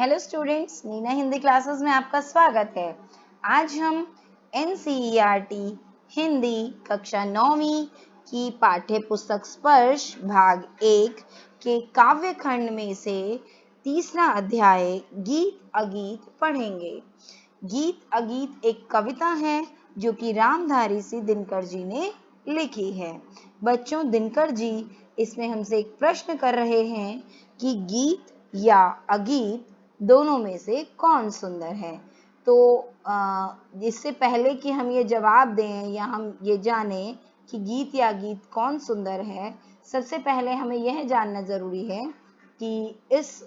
Hello students, Neena Hindi classes में आपका स्वागत है। आज हम NCERT हिंदी कक्षा 9वीं की पाठ्य पुस्तक स्पर्श भाग 1 के काव्य खंड में से तीसरा अध्याय गीत अगीत पढ़ेंगे। गीत अगीत एक कविता है जो कि रामधारी सिंह दिनकर जी ने लिखी है। बच्चों, दिनकर जी इसमें हमसे एक प्रश्न कर रहे हैं कि गीत या अगीत दोनों में से कौन सुंदर है। तो इससे पहले कि हम ये जवाब दें या हम ये जाने कि गीत या गीत कौन सुंदर है, सबसे पहले हमें यह जानना जरूरी है कि इस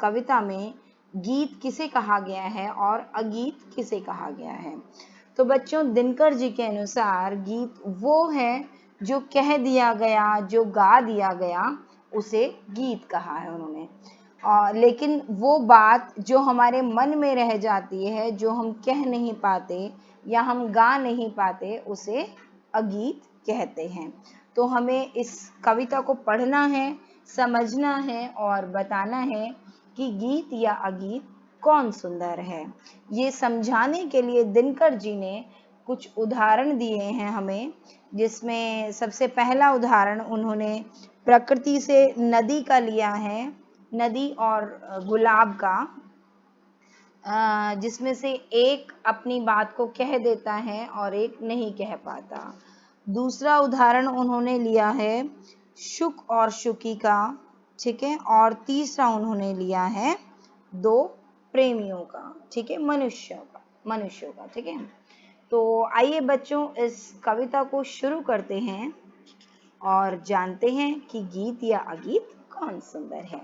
कविता में गीत किसे कहा गया है और अगीत किसे कहा गया है। तो बच्चों, दिनकर जी के अनुसार गीत वो है जो कह दिया गया, जो गा दिया गया, उसे गीत कहा है उन्होंने। लेकिन वो बात जो हमारे मन में रह जाती है, जो हम कह नहीं पाते या हम गा नहीं पाते, उसे अगीत कहते हैं। तो हमें इस कविता को पढ़ना है, समझना है और बताना है कि गीत या अगीत कौन सुंदर है। ये समझाने के लिए दिनकर जी ने कुछ उदाहरण दिए हैं हमें, जिसमें सबसे पहला उदाहरण उन्होंने प्रकृति से नदी का लिया है, नदी और गुलाब का, जिसमें से एक अपनी बात को कह देता है और एक नहीं कह पाता। दूसरा उदाहरण उन्होंने लिया है शुक और शुकी का, ठीक है। और तीसरा उन्होंने लिया है दो प्रेमियों का, ठीक है, मनुष्यों का, ठीक है। तो आइए बच्चों, इस कविता को शुरू करते हैं और जानते हैं कि गीत या अगीत कौन सुंदर है।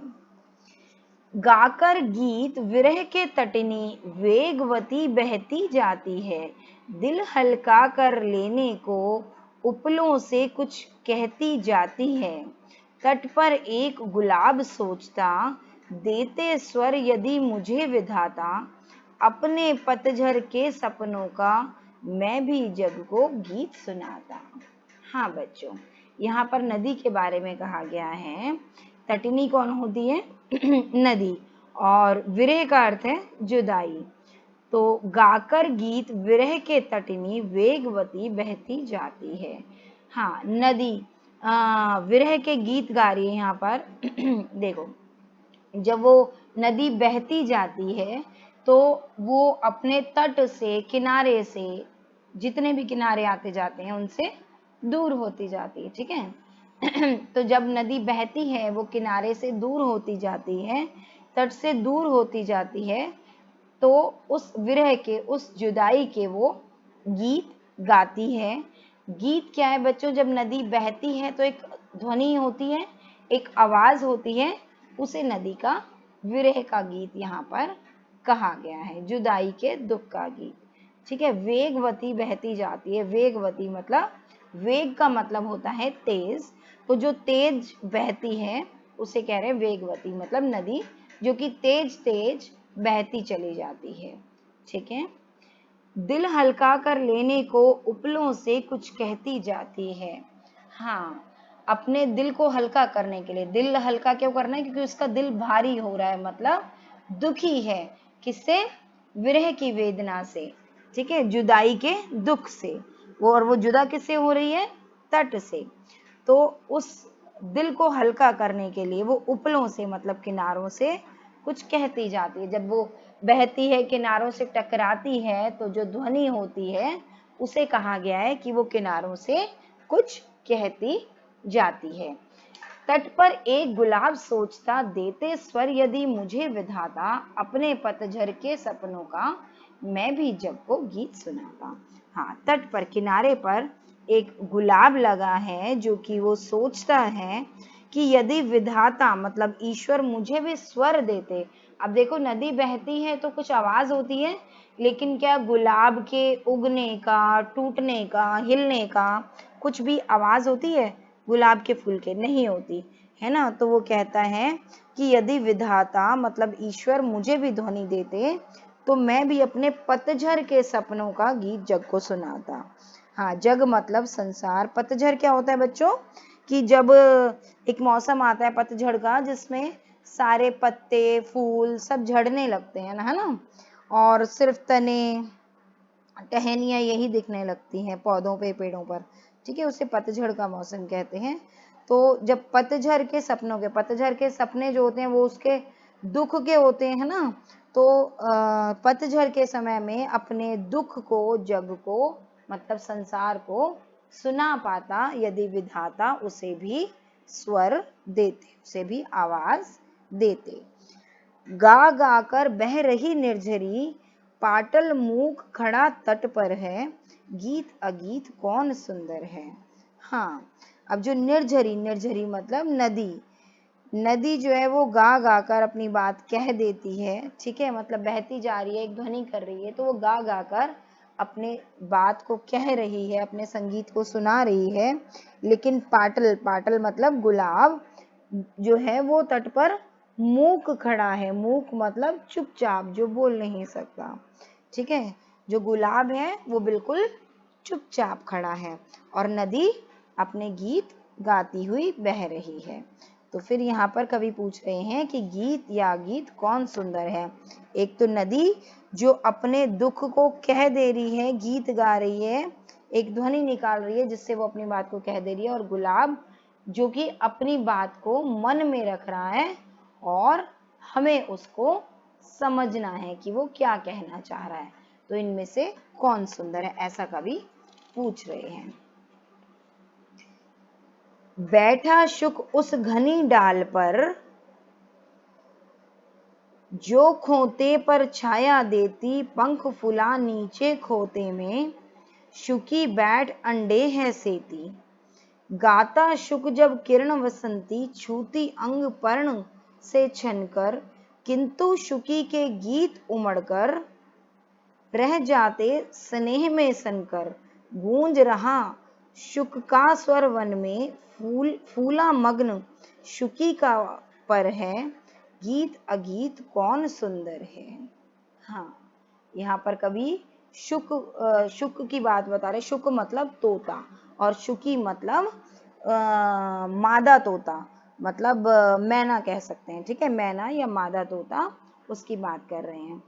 गाकर गीत विरह के तटनी वेगवती बहती जाती है, दिल हल्का कर लेने को उपलों से कुछ कहती जाती है। तट पर एक गुलाब सोचता, देते स्वर यदि मुझे विधाता, अपने पतझर के सपनों का मैं भी जग को गीत सुनाता। हाँ बच्चों, यहाँ पर नदी के बारे में कहा गया है। तटनी कौन होती है? नदी। और विरह का अर्थ है जुदाई। तो गाकर गीत विरह के तटनी वेगवती बहती जाती है। हाँ, नदी विरह के गीत गा रही है यहाँ पर। देखो, जब वो नदी बहती जाती है तो वो अपने तट से, किनारे से, जितने भी किनारे आते जाते हैं उनसे दूर होती जाती है, ठीक है। तो जब नदी बहती है वो किनारे से दूर होती जाती है, तट से दूर होती जाती है, तो उस विरह के, उस जुदाई के वो गीत गाती है। गीत क्या है बच्चों? जब नदी बहती है तो एक ध्वनि होती है, एक आवाज होती है, उसे नदी का, विरह का गीत यहाँ पर कहा गया है, जुदाई के दुख का गीत, ठीक है। वेगवती बहती जाती है। वेगवती मतलब, वेग का मतलब होता है तेज, तो जो तेज बहती है उसे कह रहे हैं वेगवती, मतलब नदी जो कि तेज तेज बहती चली जाती है, ठीक है। दिल हल्का कर लेने को उपलों से कुछ कहती जाती है। हाँ, अपने दिल को हल्का करने के लिए, दिल हल्का क्यों करना है? क्योंकि उसका दिल भारी हो रहा है, मतलब दुखी है। किससे? विरह की वेदना से, ठीक है, जुदाई के दुख से। और वो जुदा किससे हो रही है? तट से। तो उस दिल को हल्का करने के लिए वो उपलों से, मतलब किनारों से कुछ कहती जाती है। जब वो बहती है, किनारों से टकराती है, तो जो ध्वनि होती है उसे कहा गया है कि वो किनारों से कुछ कहती जाती है। तट पर एक गुलाब सोचता, देते स्वर यदि मुझे विधाता, अपने पतझर के सपनों का मैं भी जग को गीत सुनाता। हाँ, तट पर, किनारे पर एक गुलाब लगा है जो कि वो सोचता है कि यदि विधाता मतलब ईश्वर मुझे भी स्वर देते। अब देखो, नदी बहती है तो कुछ आवाज होती है, लेकिन क्या गुलाब के उगने का, टूटने का, हिलने का कुछ भी आवाज होती है? गुलाब के फूल के नहीं होती है ना। तो वो कहता है कि यदि विधाता मतलब ईश्वर मुझे भी ध्वनि देते तो मैं भी अपने पतझर के सपनों का गीत जग को सुनाता। हाँ, जग मतलब संसार। पतझर क्या होता है बच्चों? कि जब एक मौसम आता है पतझड़ का, जिसमें सारे पत्ते फूल सब झड़ने लगते हैं ना, है ना, और सिर्फ तने टहनियाँ यही दिखने लगती हैं पौधों पे पेड़ों पर, ठीक है, उसे पतझड़ का मौसम कहते हैं। तो जब पतझड़ के सपने जो होते हैं वो उसके दुख के होते हैं ना, तो पतझड़ के समय में अपने दुख को जग को मतलब संसार को सुना पाता यदि विधाता उसे भी स्वर देते, उसे भी आवाज देते। गा गा कर बह रही निर्झरी, पाटल मूक खड़ा तट पर है, गीत अगीत कौन सुंदर है। हाँ, अब जो निर्झरी मतलब नदी जो है वो गा गा कर अपनी बात कह देती है, ठीक है, मतलब बहती जा रही है, एक ध्वनि कर रही है, तो वो गा गा कर अपने बात को कह रही है, अपने संगीत को सुना रही है। लेकिन पाटल मतलब गुलाब जो है वो तट पर मूक खड़ा है। मूक मतलब चुपचाप, जो बोल नहीं सकता, ठीक है, जो गुलाब है वो बिल्कुल चुपचाप खड़ा है और नदी अपने गीत गाती हुई बह रही है। तो फिर यहाँ पर कवि पूछ रहे हैं कि गीत या गीत कौन सुंदर है। एक तो नदी जो अपने दुख को कह दे रही है, गीत गा रही है, एक ध्वनि निकाल रही है जिससे वो अपनी बात को कह दे रही है, और गुलाब जो कि अपनी बात को मन में रख रहा है और हमें उसको समझना है कि वो क्या कहना चाह रहा है। तो इनमें से कौन सुंदर है, ऐसा कवि पूछ रहे हैं। बैठा शुक उस घनी डाल पर, जो खोते पर छाया देती, पंख फुला नीचे खोते में, शुकी बैठ अंडे है सेती। गाता शुक जब किरण वसंती, छूती अंग पर्ण से छनकर, किंतु शुकी के गीत उमड़कर, रह जाते स्नेह में सनकर। गूंज रहा शुक का स्वर वन में, फूला मग्न शुकी का पर है, गीत अगीत कौन सुंदर है। हाँ, यहाँ पर कवि शुक की बात बता रहे। शुक मतलब तोता और शुकी मतलब मादा तोता, मतलब मैना कह सकते हैं, ठीक है, मैना या मादा तोता, उसकी बात कर रहे हैं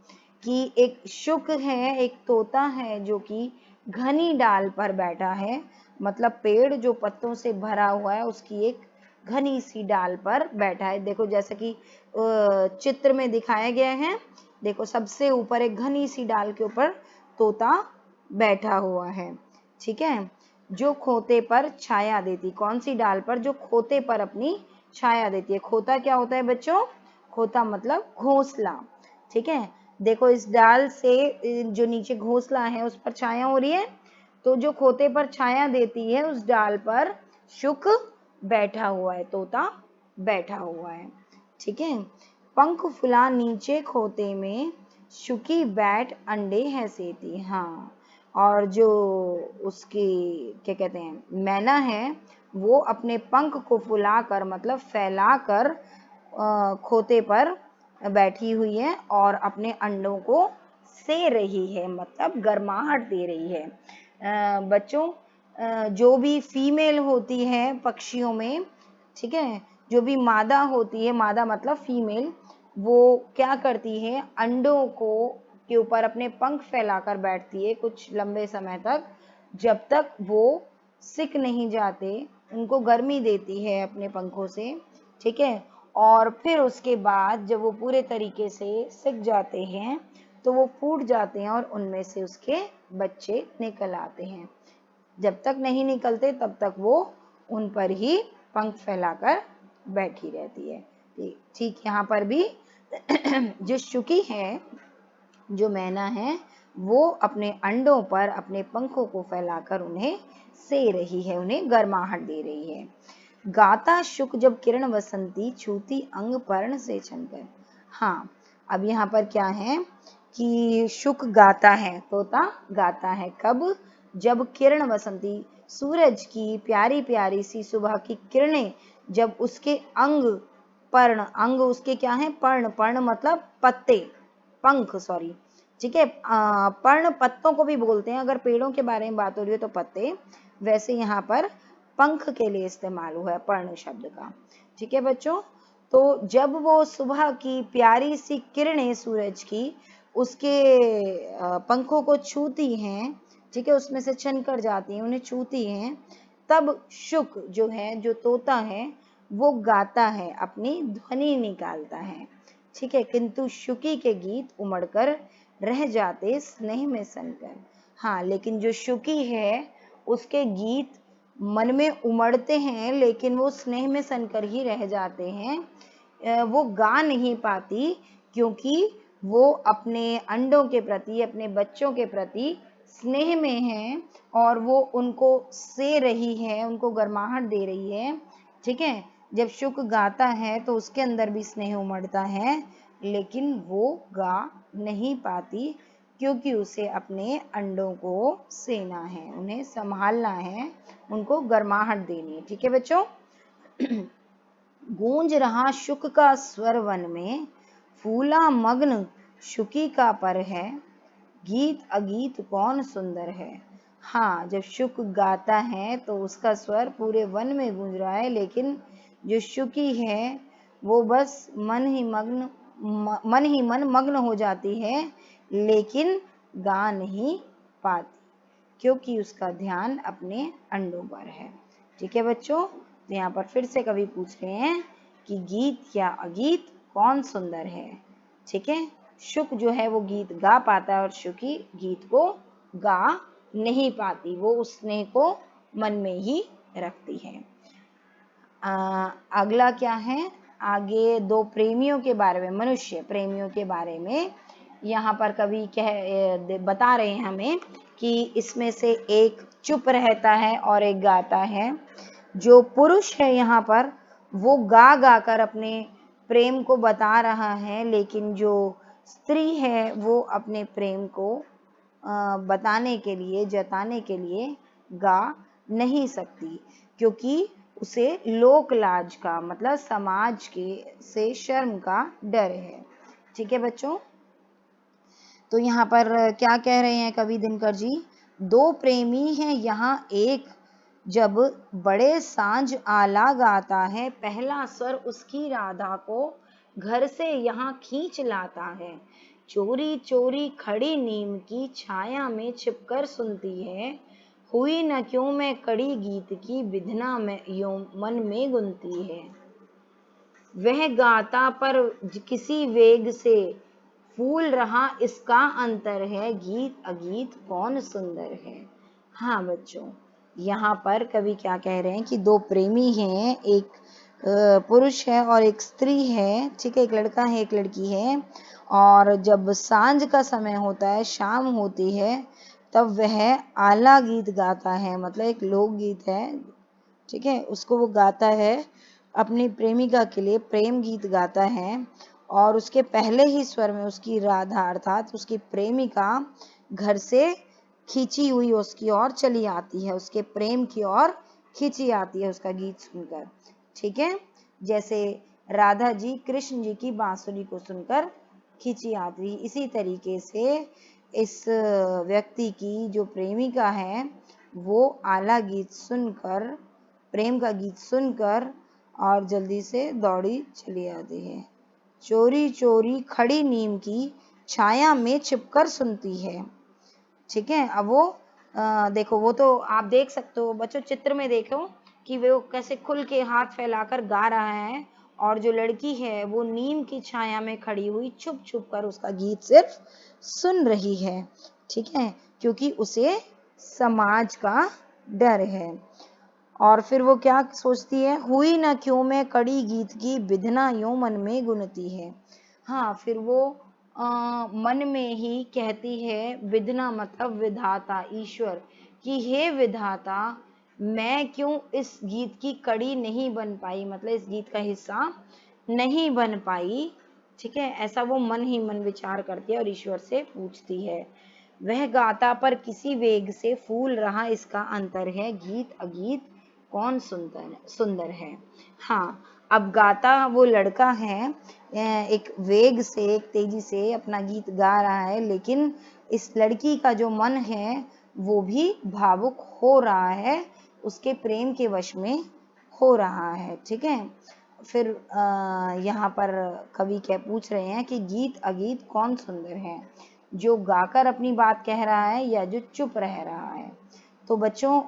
कि एक शुक है, एक तोता है जो कि घनी डाल पर बैठा है, मतलब पेड़ जो पत्तों से भरा हुआ है उसकी एक घनी सी डाल पर बैठा है। देखो जैसे कि चित्र में दिखाया गया है, देखो सबसे ऊपर एक घनी सी डाल के ऊपर तोता बैठा हुआ है, ठीक है, जो खोते पर छाया देती। कौन सी डाल पर? जो खोते पर अपनी छाया देती है। खोता क्या होता है बच्चों? खोता मतलब घोंसला, ठीक है। देखो इस डाल से जो नीचे घोंसला है उस पर छाया हो रही है, तो जो खोते पर छाया देती है उस डाल पर शुक बैठा हुआ है, तोता बैठा हुआ है, ठीक है। पंख फुला नीचे खोते में, शुकी बैठ अंडे है सेती। हाँ, और जो उसकी क्या कहते हैं मैना है, वो अपने पंख को फुलाकर मतलब फैलाकर खोते पर बैठी हुई है और अपने अंडों को से रही है, मतलब गर्माहट दे रही है। बच्चों, जो भी फीमेल होती है पक्षियों में, ठीक है, जो भी मादा होती है, मादा मतलब फीमेल, वो क्या करती है, अंडों को के ऊपर अपने पंख फैलाकर बैठती है कुछ लंबे समय तक, जब तक वो सिक नहीं जाते, उनको गर्मी देती है अपने पंखों से, ठीक है। और फिर उसके बाद जब वो पूरे तरीके से सिक जाते हैं तो वो फूट जाते हैं और उनमें से उसके बच्चे निकल आते हैं। जब तक नहीं निकलते तब तक वो उन पर ही पंख फैलाकर बैठी रहती है। ठीक यहाँ पर भी जो शुकी है, जो मैना है, वो अपने अंडों पर अपने पंखों को फैलाकर उन्हें से रही है, उन्हें गर्माहट दे रही है। गाता शुक जब किरण वसंती, छूती अंग पर्ण से छनकर। हाँ, अब यहाँ पर क्या है कि शुक गाता है, तोता गाता है कब? जब किरण वसंती, सूरज की प्यारी प्यारी सी सुबह की किरणें जब उसके अंग पर्ण, अंग उसके क्या है? पर्ण, पर्ण मतलब पत्ते, पंख सॉरी, ठीक है। पर्ण पत्तों को भी बोलते हैं, अगर पेड़ों के बारे में बात हो रही है तो पत्ते, वैसे यहाँ पर पंख के लिए इस्तेमाल हुआ है पर्ण शब्द का, ठीक है बच्चों। तो जब वो सुबह की प्यारी सी किरणें सूरज की उसके पंखों को छूती हैं, ठीक है, उसमें से छनकर जाती हैं, उन्हें छूती हैं, तब शुक जो है, जो तोता है, वो गाता है, अपनी ध्वनि निकालता है, ठीक है। किंतु शुकी के गीत उमड़कर रह जाते स्नेह में सनकर। हाँ, लेकिन जो शुकी है उसके गीत मन में उमड़ते हैं, लेकिन वो स्नेह में सनकर ही रह जाते हैं। वो गा नहीं पाती, क्योंकि वो अपने अंडों के प्रति, अपने बच्चों के प्रति स्नेह में है, और वो उनको से रही है, उनको गर्माहट दे रही है, ठीक है। जब शुक गाता है तो उसके अंदर भी स्नेह उमड़ता है, लेकिन वो गा नहीं पाती, क्योंकि उसे अपने अंडों को सेना है, उन्हें संभालना है, उनको गर्माहट देनी है, ठीक है बच्चों। गूंज रहा शुक का स्वर वन में, फूला मग्न शुकी का पर है, गीत अगीत कौन सुंदर है। हाँ, जब शुक गाता है तो उसका स्वर पूरे वन में गूंज रहा है, लेकिन जो शुकी है वो बस मन ही मन मग्न हो जाती है, लेकिन गा नहीं पाती, क्योंकि उसका ध्यान अपने अंडों पर है, ठीक है बच्चों। तो यहाँ पर फिर से कवि पूछ रहे हैं कि गीत या अगीत कौन सुंदर है, ठीक है। शुक जो है वो गीत गा पाता है और शुकी गीत को गा नहीं पाती, वो उस स्नेह को मन में ही रखती है। अगला क्या है, आगे दो प्रेमियों के बारे में, मनुष्य प्रेमियों के बारे में यहाँ पर कवि बता रहे हैं हमें कि इसमें से एक चुप रहता है और एक गाता है। जो पुरुष है यहाँ पर वो गा गा कर अपने प्रेम को बता रहा है, लेकिन जो स्त्री है वो अपने प्रेम को बताने के लिए, जताने के लिए गा नहीं सकती, क्योंकि उसे लोक लाज का, मतलब समाज के से शर्म का डर है, ठीक है बच्चों। तो यहाँ पर क्या कह रहे हैं कवि दिनकर जी, दो प्रेमी हैं यहाँ एक, जब बड़े सांझ आला गाता है, पहला स्वर उसकी राधा को घर से यहाँ खींच लाता है, चोरी चोरी खड़ी नीम की छाया में छिपकर सुनती है, हुई न क्यों मैं कड़ी गीत की विधना में यूं मन में गुनती है। वह गाता पर किसी वेग से फूल रहा इसका अंतर है, गीत अगीत कौन सुंदर है। हाँ बच्चों, यहाँ पर कवि क्या कह रहे हैं कि दो प्रेमी हैं, एक पुरुष है और एक स्त्री है, ठीक है, एक लड़का है एक लड़की है, और जब सांझ का समय होता है, शाम होती है, तब वह आला गीत गाता है, मतलब एक लोकगीत है, ठीक है, उसको वो गाता है, अपनी प्रेमिका के लिए प्रेम गीत गाता है, और उसके पहले ही स्वर में उसकी राधा अर्थात उसकी प्रेमिका घर से खींची हुई उसकी ओर चली आती है, उसके प्रेम की ओर खींची आती है उसका गीत सुनकर, ठीक है। जैसे राधा जी कृष्ण जी की बांसुरी को सुनकर खींची आती, इसी तरीके से इस व्यक्ति की जो प्रेमिका है वो आला गीत सुनकर, प्रेम का गीत सुनकर और जल्दी से दौड़ी चली आती है, चोरी चोरी खड़ी नीम की छाया में छिपकर सुनती है, ठीक है। अब वो देखो, वो तो आप देख सकते हो बच्चों, चित्र में देखो कि वो कैसे खुल के हाथ फैलाकर गा रहा है, और जो लड़की है वो नीम की छाया में खड़ी हुई छुप छुप कर उसका गीत सिर्फ सुन रही है, ठीक है, क्योंकि उसे समाज का डर है। और फिर वो क्या सोचती है, हुई न क्यों मैं कड़ी गीत की विधना यूं मन में गुनती है। हाँ, फिर वो मन में ही कहती है, विधना मतलब विधाता, ईश्वर, कि हे विधाता, मैं क्यों इस गीत की कड़ी नहीं बन पाई, मतलब इस गीत का हिस्सा नहीं बन पाई, ठीक है, ऐसा वो मन ही मन विचार करती है और ईश्वर से पूछती है। वह गाता पर किसी वेग से फूल रहा इसका अंतर है, गीत अगीत कौन सुंदर है। हाँ, अब गाता वो लड़का है, एक वेग से, एक तेजी से अपना गीत गा रहा है, लेकिन इस लड़की का जो मन है वो भी भावुक हो रहा है, उसके प्रेम के वश में हो रहा है, ठीक है। फिर यहाँ पर कवि क्या पूछ रहे हैं कि गीत अगीत कौन सुंदर है, जो गाकर अपनी बात कह रहा है या जो चुप रह रहा है। तो बच्चों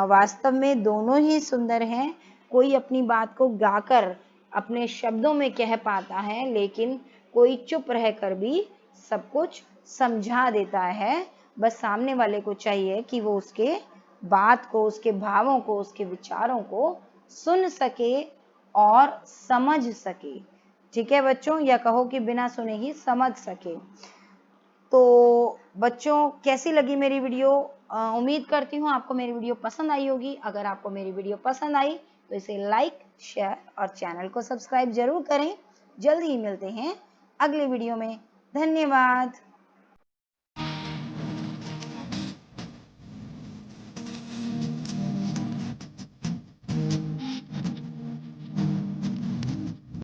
वास्तव में दोनों ही सुंदर हैं। कोई अपनी बात को गाकर अपने शब्दों में कह पाता है, लेकिन कोई चुप रहकर भी सब कुछ समझा देता है। बस सामने वाले को चाहिए कि वो उसके बात को, उसके भावों को, उसके विचारों को सुन सके और समझ सके। ठीक है बच्चों, या कहो कि बिना सुने ही समझ सके। तो बच्चों कैसी लगी मेरी वीडियो? उम्मीद करती हूँ आपको मेरी वीडियो पसंद आई होगी। अगर आपको मेरी वीडियो पसंद आई तो इसे लाइक, शेयर और चैनल को सब्सक्राइब जरूर करें। जल्दी ही मिलते हैं अगले वीडियो में। धन्यवाद।